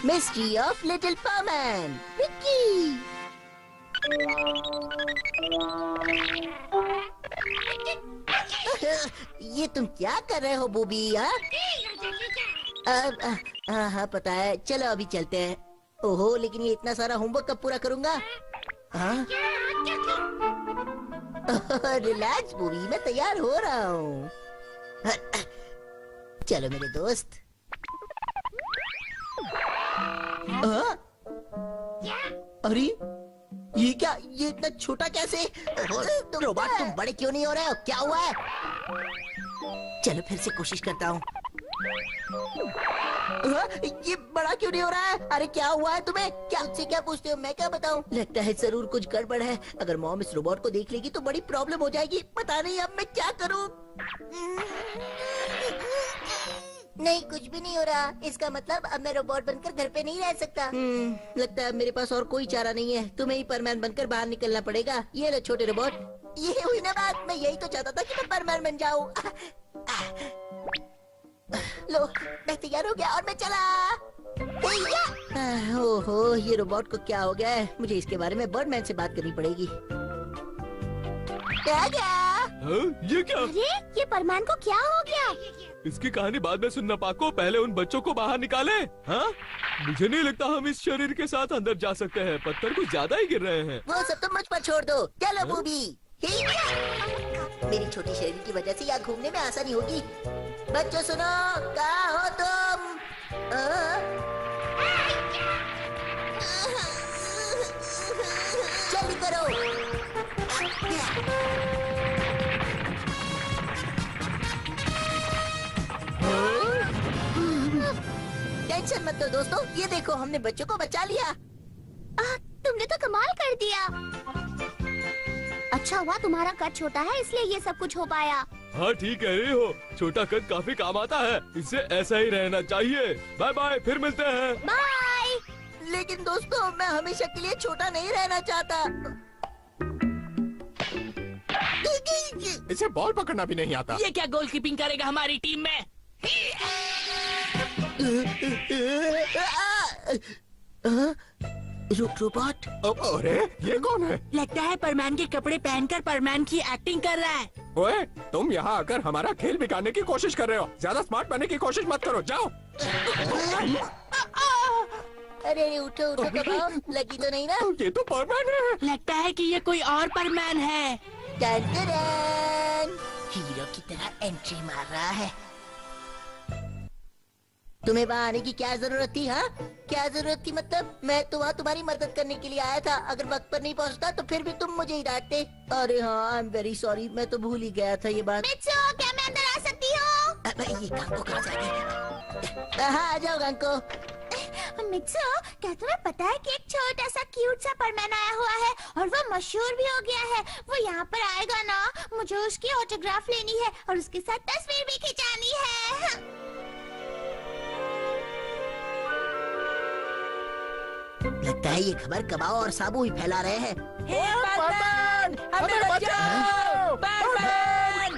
Mystery of little परमैन, Vicky. ये तुम क्या कर रहे हो बूबी? हाँ पता है, चलो अभी चलते हैं। ओहो, लेकिन ये इतना सारा होमवर्क कब पूरा करूंगा? हाँ? रिलैक्स बूबी, मैं तैयार हो रहा हूँ। चलो मेरे दोस्त। अरे ये क्या, ये इतना छोटा कैसे? रोबोट तुम बड़े क्यों नहीं हो रहे हो? क्या हुआ है? चलो फिर से कोशिश करता हूँ। ये बड़ा क्यों नहीं हो रहा है? अरे क्या हुआ है तुम्हें? क्या मुझसे क्या पूछते हो? मैं क्या बताऊँ? लगता है जरूर कुछ गड़बड़ है। अगर मॉम इस रोबोट को देख लेगी तो बड़ी प्रॉब्लम हो जाएगी। पता नहीं अब मैं क्या करूँ। नहीं, कुछ भी नहीं हो रहा। इसका मतलब अब मैं रोबोट बनकर घर पे नहीं रह सकता। लगता है मेरे पास और कोई चारा नहीं है। तुम्हें ही परमैन बनकर बाहर निकलना पड़ेगा। ये लो छोटे रोबोट। ये हुई ना बात। मैं यही तो चाहता था कि मैं परमैन बन जाऊं। लो, मैं तैयार हो गया और मैं चला। ओहो, ये रोबोट को क्या हो गया है? मुझे इसके बारे में बर्डमैन से बात करनी पड़ेगी। क्या ये क्या? अरे ये परमैन को क्या हो गया? इसकी कहानी बाद में सुनना पाको, पहले उन बच्चों को बाहर निकाले। हाँ? मुझे नहीं लगता हम इस शरीर के साथ अंदर जा सकते हैं। पत्थर कुछ ज्यादा ही गिर रहे हैं। वो सब तुम मुझ पर छोड़ दो। चलो बूबी। मेरी छोटी शरीर की वजह से यहाँ घूमने में आसानी होगी। बच्चों सुनो, कहाँ हो तुम? जल्दी करो। टेंशन मत लो दोस्तों, ये देखो हमने बच्चों को बचा लिया। तुमने तो कमाल कर दिया। अच्छा हुआ तुम्हारा कद छोटा है, इसलिए ये सब कुछ हो पाया। हाँ ठीक कह रही हो, छोटा कद काफी काम आता है। इससे ऐसा ही रहना चाहिए। बाय बाय, फिर मिलते हैं। बाय। लेकिन दोस्तों, मैं हमेशा के लिए छोटा नहीं रहना चाहता। इसे बॉल पकड़ना भी नहीं आता। ये क्या गोलकीपिंग करेगा हमारी टीम में? रोबोट? अरे ये कौन है? लगता है परमैन के कपड़े पहनकर परमैन की एक्टिंग कर रहा है। ओए, तुम यहाँ आकर हमारा खेल बिगाड़ने की कोशिश कर रहे हो। ज्यादा स्मार्ट बनने की कोशिश मत करो, जाओ। अरे उठो उठो कबाओ, लगी तो नहीं ना? ये तो परमैन है। लगता है कि ये कोई और परमैन है। टन-टन-टन। हीरो की तरह एंट्री मार रहा है। तुम्हें वहाँ आने की क्या जरूरत थी? हाँ, क्या जरूरत थी? मतलब मैं तो वहाँ तुम्हारी मदद करने के लिए आया था। अगर वक्त पर नहीं पहुँचता तो फिर भी तुम मुझे ही डांटते। अरे हाँ, आई एम वेरी सॉरी, मैं तो भूल ही गया था ये बात। मित्सो, क्या मैं अंदर आ सकती हूँ? ये गांको कहाँ जाएगी? हाँ आ जाओ गांको। मित्सो, क्या तुम्हें पता है कि एक छोटा सा क्यूट सा परमैन आया हुआ है और वो मशहूर भी हो गया है। वो यहाँ पर आएगा ना, मुझे उसकी ऑटोग्राफ लेनी है और उसके साथ तस्वीर भी खिंचानी है। लगता है ये खबर कबाओ और साबू ही फैला रहे हैं। हे परमैन, हमें बचाओ! परमैन!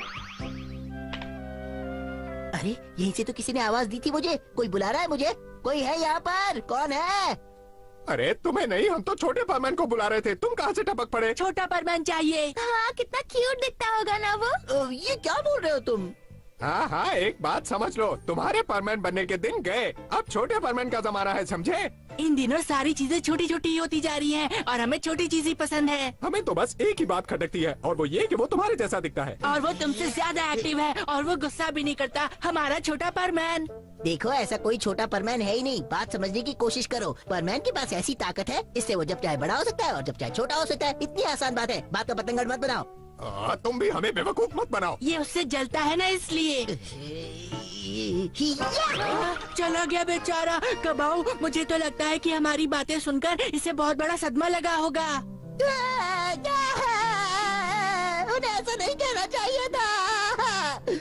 अरे यहीं से तो किसी ने आवाज दी थी मुझे। कोई बुला रहा है मुझे। कोई है यहाँ पर? कौन है? अरे तुम्हें नहीं, हम तो छोटे परमैन को बुला रहे थे। तुम कहाँ से टपक पड़े? छोटा परमैन चाहिए। हाँ, कितना क्यूट दिखता होगा ना वो। ये क्या बोल रहे हो तुम? हाँ हाँ, एक बात समझ लो, तुम्हारे परमैन बनने के दिन गए। अब छोटे परमैन का जमाना है, समझे? इन दिनों सारी चीजें छोटी छोटी होती जा रही हैं और हमें छोटी चीज ही पसंद है। हमें तो बस एक ही बात खटकती है और वो ये कि वो तुम्हारे जैसा दिखता है। और वो तुमसे ज्यादा एक्टिव है और वो गुस्सा भी नहीं करता। हमारा छोटा परमैन। देखो, ऐसा कोई छोटा परमैन है ही नहीं। बात समझने की कोशिश करो। परमैन के पास ऐसी ताकत है, इससे वो जब चाहे बड़ा हो सकता है और जब चाहे छोटा हो सकता है। इतनी आसान बात है। बात का पतंगड़ मत बनाओ। तुम भी हमें बेवकूफ मत बनाओ। ये उससे जलता है ना, इसलिए। चला गया बेचारा। कबाऊ, मुझे तो लगता है कि हमारी बातें सुनकर इसे बहुत बड़ा सदमा लगा होगा। उन्हें ऐसा नहीं कहना चाहिए था।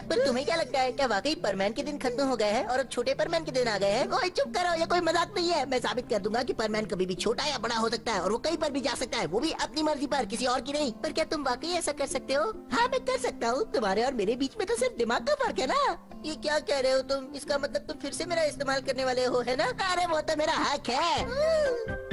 पर तुम्हें क्या लगता है, क्या वाकई परमैन के दिन खत्म हो गए हैं और अब छोटे परमैन के दिन आ गए हैं? कोई चुप करो, ये कोई मजाक नहीं है। मैं साबित कर दूंगा कि परमैन कभी भी छोटा या बड़ा हो सकता है और वो कहीं पर भी जा सकता है, वो भी अपनी मर्जी पर, किसी और की नहीं। पर क्या तुम वाकई ऐसा कर सकते हो? हाँ मैं कर सकता हूँ। तुम्हारे और मेरे बीच में तो सिर्फ दिमाग का फर्क है ना। ये क्या कह रहे हो तुम? इसका मतलब तुम फिर से मेरा इस्तेमाल करने वाले हो, है ना? अरे वो तो मेरा हक है।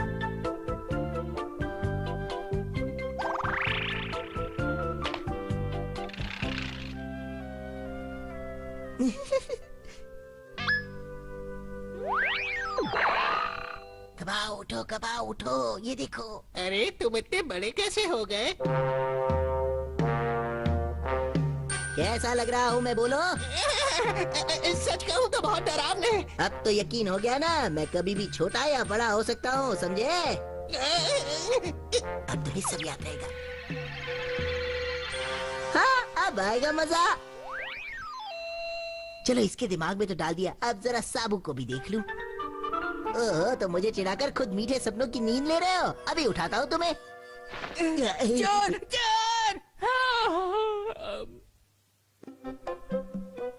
कबाओ उठो, ये देखो। अरे तुम इतने बड़े कैसे हो गए? कैसा लग रहा हूँ मैं, बोलो? सच कहूँ तो बहुत डरावने। अब तो यकीन हो गया ना, मैं कभी भी छोटा या बड़ा हो सकता हूँ, समझे? अब तुम्हें सब याद रहेगा। हाँ अब आएगा मजा। चलो इसके दिमाग में तो डाल दिया, अब जरा साबू को भी देख लूं। ओह, तो मुझे चिढ़ाकर खुद मीठे सपनों की नींद ले रहे हो? अभी उठाता हूँ तुम्हें। चोर चोर।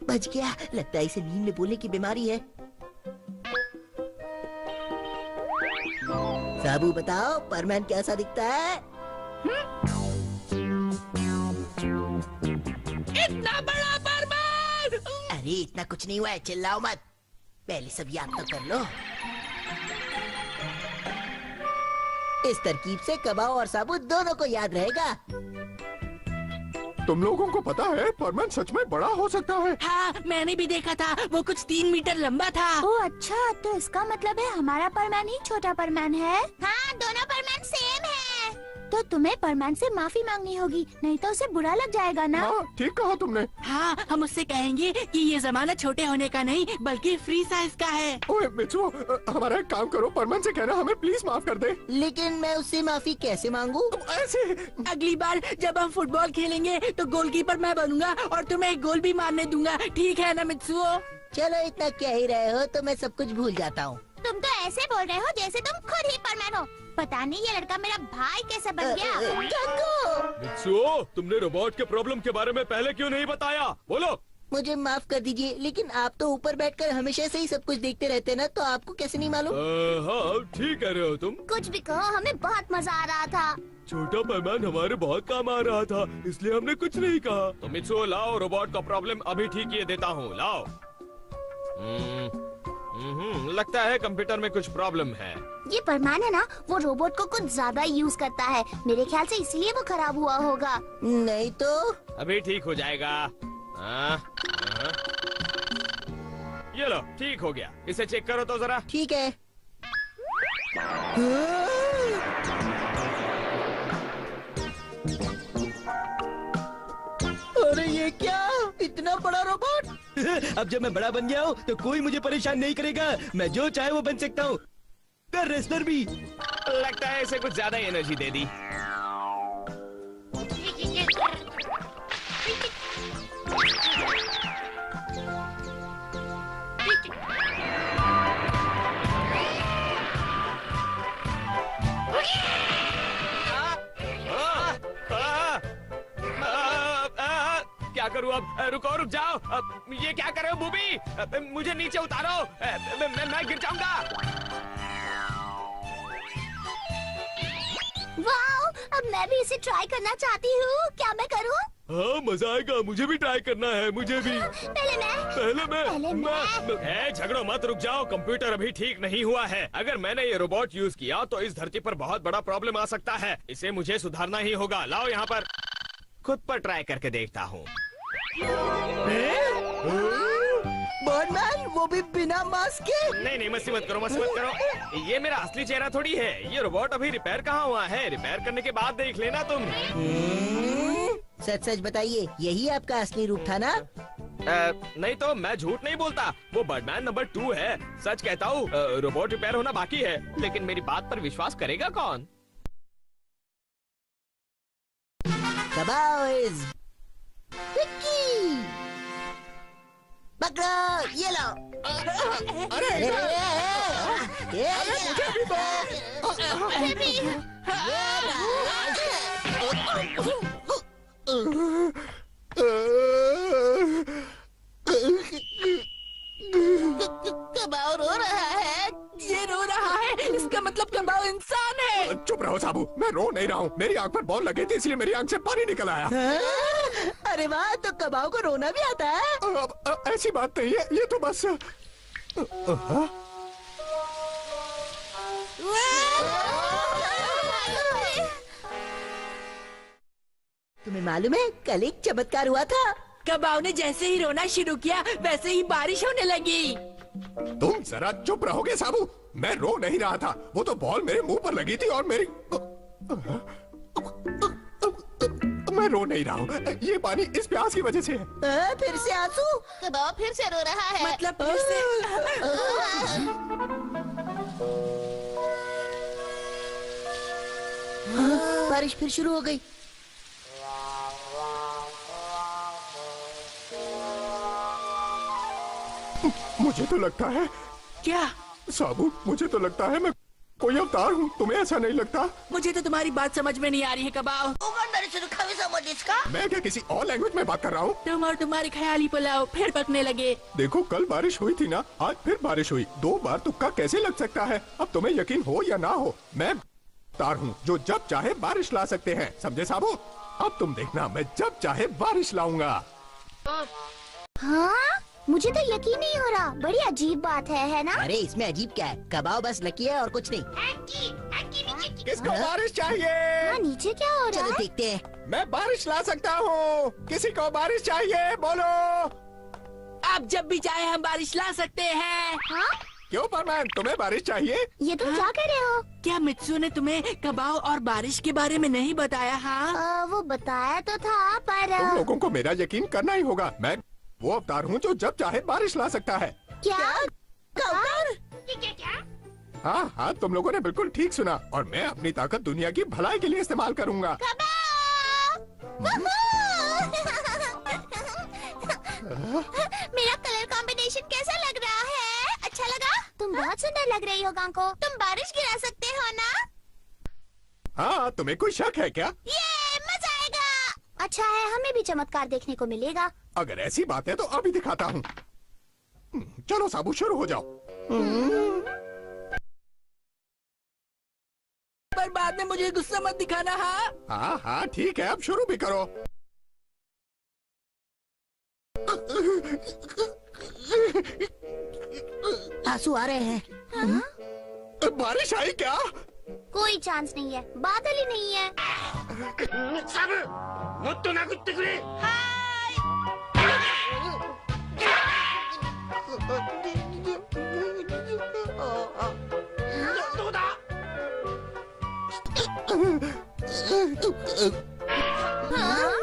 बच गया। लगता है इसे नींद में बोलने की बीमारी है। साबू बताओ, परमैन कैसा दिखता है? इतना बड़ा परमैन। अरे इतना कुछ नहीं हुआ है, चिल्लाओ मत। पहले सब याद तो कर लो। इस तरकीब से कबाओ और साबू दोनों को याद रहेगा। तुम लोगों को पता है परमैन सच में बड़ा हो सकता है। हाँ मैंने भी देखा था, वो कुछ 3 मीटर लंबा था। ओह अच्छा, तो इसका मतलब है हमारा परमैन ही छोटा परमैन है। हाँ दोनों परमैन सेम है। तो तुम्हें परमैन से माफी मांगनी होगी, नहीं तो उसे बुरा लग जाएगा ना। हाँ ठीक कहा तुमने। हाँ हम उससे कहेंगे कि ये जमाना छोटे होने का नहीं बल्कि फ्री साइज का है। ओए मिचू, हमारा एक काम करो, परमैन से कहना हमें प्लीज माफ कर दे। लेकिन मैं उससे माफी कैसे मांगू? ऐसे अगली बार जब हम फुटबॉल खेलेंगे तो गोलकीपर मैं बनूंगा और तुम्हें एक गोल भी मारने दूंगा, ठीक है ना मित्सुओ? चलो इतना कह ही रहे हो तो मैं सब कुछ भूल जाता हूँ। तुम तो ऐसे बोल रहे हो जैसे तुम खुद ही परमैन हो। पता नहीं ये लड़का मेरा भाई कैसे बन गया। मित्सुओ, तुमने रोबोट के प्रॉब्लम के बारे में पहले क्यों नहीं बताया? बोलो। मुझे माफ कर दीजिए, लेकिन आप तो ऊपर बैठकर हमेशा से ही सब कुछ देखते रहते हैं ना, तो आपको कैसे नहीं मालूम? हाँ ठीक कह रहे हो तुम। कुछ भी कहो, हमें बहुत मजा आ रहा था। छोटा पैमान हमारे बहुत काम आ रहा था, इसलिए हमने कुछ नहीं कहा। तो मित्सुओ लाओ, रोबोट का प्रॉब्लम अभी ठीक किए देता हूँ, लाओ। लगता है कंप्यूटर में कुछ प्रॉब्लम है। ये परमैन है ना, वो रोबोट को कुछ ज्यादा यूज करता है, मेरे ख्याल से इसीलिए वो खराब हुआ होगा। नहीं तो अभी ठीक हो जाएगा। ये लो, ठीक हो गया। इसे चेक करो तो जरा। ठीक है। अरे ये क्या, इतना बड़ा रोबोट? अब जब मैं बड़ा बन गया हूँ तो कोई मुझे परेशान नहीं करेगा। मैं जो चाहे वो बन सकता हूँ, कर रेसलर भी। लगता है इसे कुछ ज्यादा एनर्जी दे दी। क्या करूँ अब? रुको, रुक जाओ। ये क्या कर रहे हो बूबी? मुझे नीचे उतारो, मैं गिर जाऊंगा। वाओ, अब मैं भी इसे ट्राई करना चाहती हूँ। क्या मैं करूँ? हाँ मजा आएगा, मुझे भी ट्राई करना है, मुझे भी। पहले मैं। ए, झगड़ो मत, रुक जाओ। कंप्यूटर अभी ठीक नहीं हुआ है। अगर मैंने ये रोबोट यूज किया तो इस धरती पर बहुत बड़ा प्रॉब्लम आ सकता है। इसे मुझे सुधारना ही होगा। लाओ यहाँ पर, खुद पर ट्राई करके देखता हूँ। बर्डमैन, वो भी बिना मास्क के? नहीं, मस्ती मत करो। ये मेरा असली चेहरा थोड़ी है। ये रोबोट अभी रिपेयर कहाँ हुआ है? रिपेयर करने के बाद देख लेना तुम। सच सच बताइए, यही आपका असली रूप था ना? नहीं तो मैं झूठ नहीं बोलता। वो बर्डमैन नंबर 2 है। सच कहता हूँ, रोबोट रिपेयर होना बाकी है, लेकिन मेरी बात पर विश्वास करेगा कौन? कबाओ इज पकड़ो, ये लो। अरे कबाव रो रहा है। ये रो रहा है, इसका मतलब कबाऊ इंसान है। चुप रहो साबू, मैं रो नहीं रहा हूँ। मेरी आंख पर बॉल लगी थी इसलिए मेरी आंख से पानी निकल आया। अरे वाह, तो कबाऊ को रोना भी आता है। ऐसी बात नहीं है, ये तो बस तुम्हें मालूम है, कल एक चमत्कार हुआ था। कबाऊ ने जैसे ही रोना शुरू किया वैसे ही बारिश होने लगी। तुम जरा चुप रहोगे साबू? मैं रो नहीं रहा था, वो तो बॉल मेरे मुंह पर लगी थी और मेरी मैं रो नहीं रहा हूँ, ये पानी इस प्यास की वजह से है। फिर से आंसू? कबाव फिर से रो रहा है। मतलब फिर से बारिश फिर शुरू हो गई। मुझे तो लगता है क्या? साबू, मुझे तो लगता है मैं कोई अवतार हूँ। तुम्हें ऐसा नहीं लगता? मुझे तो तुम्हारी बात समझ में नहीं आ रही है कबाऊ। मैं क्या किसी और लैंग्वेज में बात कर रहा हूँ? तुम और तुम्हारे ख्याली पुलाव फिर पकने लगे। देखो, कल बारिश हुई थी ना, आज फिर बारिश हुई। 2 बार तुक्का कैसे लग सकता है? अब तुम्हें यकीन हो या ना हो, मैं अवतार हूँ जो जब चाहे बारिश ला सकते हैं। समझे साबू? अब तुम देखना, मैं जब चाहे बारिश लाऊंगा। हाँ, मुझे तो यकीन नहीं हो रहा। बड़ी अजीब बात है ना? अरे इसमें अजीब क्या है? कबाऊ बस लकी है और कुछ नहीं। किसको बारिश चाहिए? हाँ, नीचे क्या हो रहा चलो है? देखते हैं। मैं बारिश ला सकता हूँ। किसी को बारिश चाहिए? बोलो। आप जब भी चाहे हम बारिश ला सकते हैं। हाँ? क्यों परमैन, तुम्हें बारिश चाहिए? ये तुम क्या कर रहे हो? क्या मित्सु ने तुम्हें कबाऊ और बारिश के बारे में नहीं बताया? हाँ, वो बताया तो था पर तुम लोगों को मेरा यकीन करना ही होगा। मैं वो अवतार हूँ जो जब चाहे बारिश ला सकता है। क्या? हाँ हाँ, तुम लोगों ने बिल्कुल ठीक सुना। और मैं अपनी ताकत दुनिया की भलाई के लिए इस्तेमाल करूँगा। मेरा कलर कॉम्बिनेशन कैसा लग रहा है? अच्छा लगा? तुम बहुत सुंदर लग रही हो गांको। तुम बारिश गिरा सकते हो ना? हाँ, तुम्हें कोई शक है क्या? ये मजा आएगा। अच्छा है, हमें भी चमत्कार देखने को मिलेगा। अगर ऐसी बात है तो अभी दिखाता हूँ। चलो साबू, शुरू हो जाओ। पर बाद में मुझे गुस्सा मत दिखाना। हाँ, हाँ हाँ ठीक है, अब शुरू भी करो। आंसू आ रहे हैं। बारिश आई क्या? कोई चांस नहीं है, बादल ही नहीं है।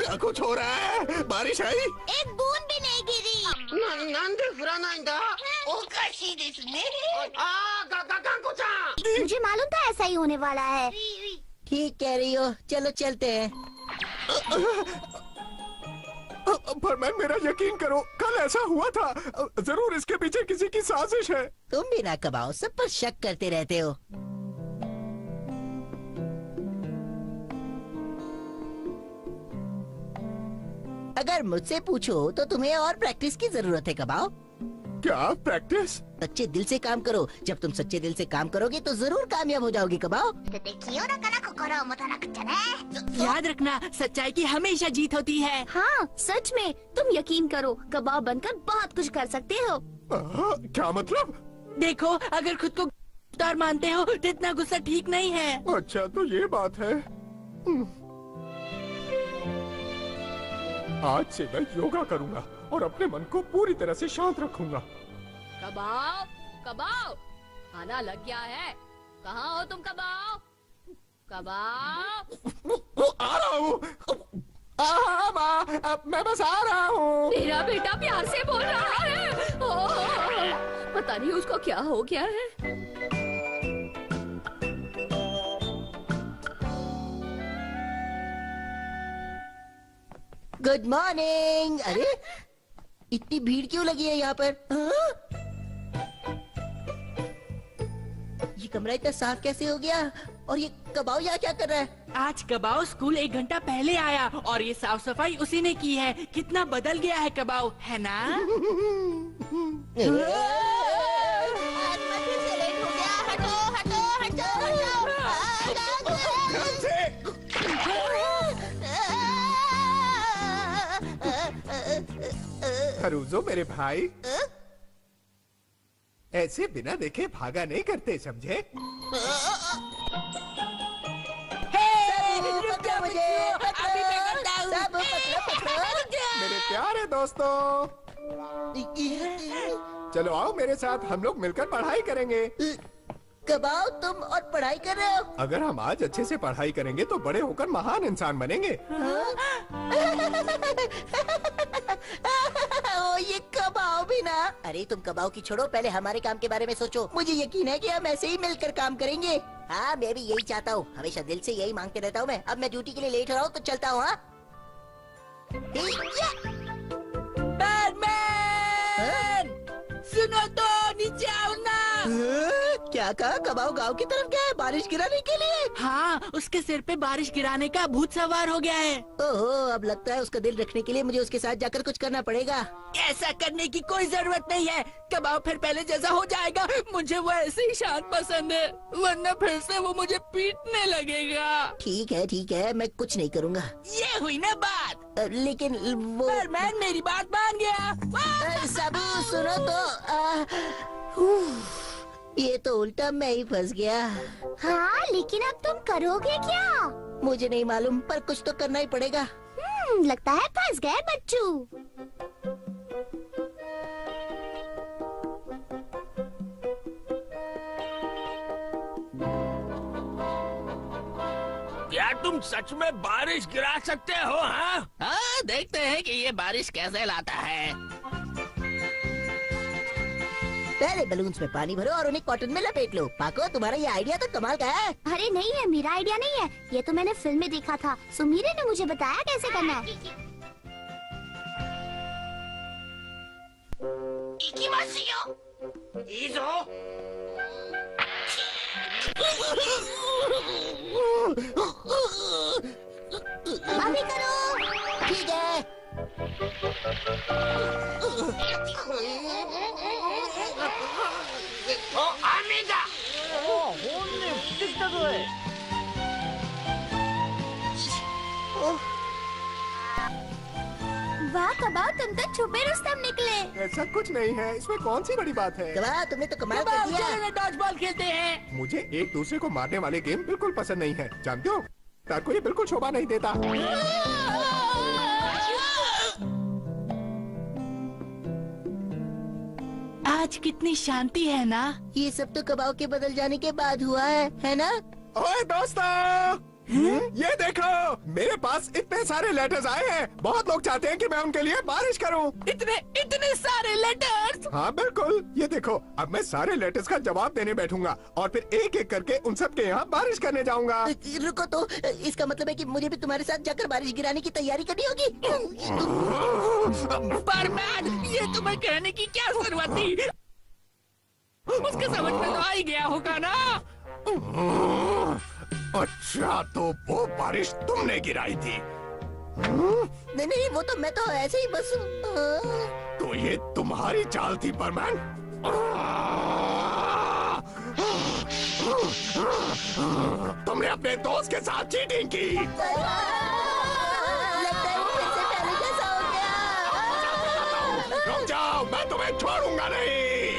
क्या कुछ हो रहा है? बारिश आई? एक बूंद भी नहीं गिरी। मुझे मालूम था ऐसा ही होने वाला है। ठीक कह रही हो, चलो चलते हैं। पर मैं मेरा यकीन करो, कल ऐसा हुआ था। जरूर इसके पीछे किसी की साजिश है। तुम भी ना कबाऊ, सब पर शक करते रहते हो। अगर मुझसे पूछो तो तुम्हें और प्रैक्टिस की जरूरत है कबाऊ। क्या प्रैक्टिस? सच्चे दिल से काम करो। जब तुम सच्चे दिल से काम करोगे तो जरूर कामयाब हो जाओगे कबाऊ। याद रखना, सच्चाई की हमेशा जीत होती है। हाँ, सच में तुम यकीन करो, कबाब बनकर बहुत कुछ कर सकते हो। क्या मतलब? देखो, अगर खुद को अवतार मानते हो तो इतना गुस्सा ठीक नहीं है। अच्छा, तो ये बात है। आज से मैं योगा करूंगा और अपने मन को पूरी तरह से शांत रखूंगा। कबाब, कबाब, खाना लग गया है। कहाँ हो तुम कबाब? कबाब, आ रहा हूँ। मैं बस आ रहा हूँ। मेरा बेटा प्यार से बोल रहा है। पता नहीं उसको क्या हो गया है। Good morning. अरे इतनी भीड़ क्यों लगी है यहाँ पर? ये कमरा इतना साफ कैसे हो गया? और ये कबाऊ यहाँ क्या कर रहा है? आज कबाऊ स्कूल 1 घंटा पहले आया और ये साफ सफाई उसी ने की है। कितना बदल गया है कबाऊ, है ना? खरूजो मेरे भाई, ऐसे बिना देखे भागा नहीं करते, समझे? रुक जा मुझे, अभी मैं करता हूँ। सब मेरे प्यारे दोस्तों, चलो आओ मेरे साथ, हम लोग मिलकर पढ़ाई करेंगे। कब आओ तुम और पढ़ाई कर रहे हो? अगर हम आज अच्छे से पढ़ाई करेंगे तो बड़े होकर महान इंसान बनेंगे। ओ, ये कबाओ भी ना। अरे तुम कबाओ की छोड़ो, पहले हमारे काम के बारे में सोचो। मुझे यकीन है कि हम ऐसे ही मिलकर काम करेंगे। हाँ, मैं भी यही चाहता हूँ, हमेशा दिल से यही मांगते रहता हूँ मैं। अब मैं ड्यूटी के लिए लेट हो रहा हूँ तो चलता हूँ। हाँ? बैटमैन! सुनो तो, नीचे आओ ना। क्या कहा? कबाओ गांव की तरफ गया है बारिश गिराने के लिए? हाँ, उसके सिर पे बारिश गिराने का भूत सवार हो गया है। ओहो, अब लगता है उसका दिल रखने के लिए मुझे उसके साथ जाकर कुछ करना पड़ेगा। ऐसा करने की कोई जरूरत नहीं है, कबाओ फिर पहले जैसा हो जाएगा। मुझे वो ऐसे ही शांत पसंद है, वरना फिर से वो मुझे पीटने लगेगा। ठीक है, मैं कुछ नहीं करूँगा। ये हुई ना बात। लेकिन वो बैटमैन मेरी बात मान गया। सबू सुनो तो। ये तो उल्टा मैं ही फंस गया। हाँ, लेकिन अब तुम करोगे क्या? मुझे नहीं मालूम, पर कुछ तो करना ही पड़ेगा। लगता है फंस गए बच्चू। क्या तुम सच में बारिश गिरा सकते हो? हाँ, देखते हैं कि ये बारिश कैसे लाता है। पहले बलून्स में पानी भरो और उन्हें कॉटन में लपेट लो। पाको, तुम्हारा ये आइडिया तो कमाल का है। अरे नहीं है, मेरा आइडिया नहीं है, ये तो मैंने फिल्म में देखा था। सुमीरे ने मुझे बताया कैसे करना है। अभी करो। ठीक है। वाह कबाओ, तुम तो छुपे रुस्तम निकले। ऐसा कुछ नहीं है, इसमें कौन सी बड़ी बात है? कबाओ, तुमने तो कमाल कर दिया। चलो डॉज बॉल खेलते हैं। मुझे एक दूसरे को मारने वाले गेम बिल्कुल पसंद नहीं है, जानते हो? तार को ये बिल्कुल शोभा नहीं देता। आज कितनी शांति है ना? ये सब तो कबाओ के बदल जाने के बाद हुआ है ना? ओए दोस्तों, ये देखो, मेरे पास इतने सारे लेटर्स आए हैं। बहुत लोग चाहते हैं कि मैं उनके लिए बारिश करूं। इतने सारे लेटर्स। हाँ बिल्कुल, ये देखो, अब मैं सारे लेटर्स का जवाब देने बैठूंगा और फिर एक एक करके उन सब के यहाँ बारिश करने जाऊंगा। रुको तो, इसका मतलब है कि मुझे भी तुम्हारे साथ जाकर बारिश गिराने की तैयारी करनी होगी। परमैन, ये तुम्हें कहने की क्या जरूरत थी? उसके समझ में तो आ ही गया होगा ना। अच्छा, तो वो बारिश तुमने गिराई थी? नहीं, वो तो मैं तो ऐसे ही बस। तो ये तुम्हारी चाल थी परमैन? तुमने अपने दोस्त के साथ चीटिंग की। लगता है वो फिर से पहले जैसा हो गया। रुक जाओ, मैं तुम्हें छोड़ूंगा नहीं।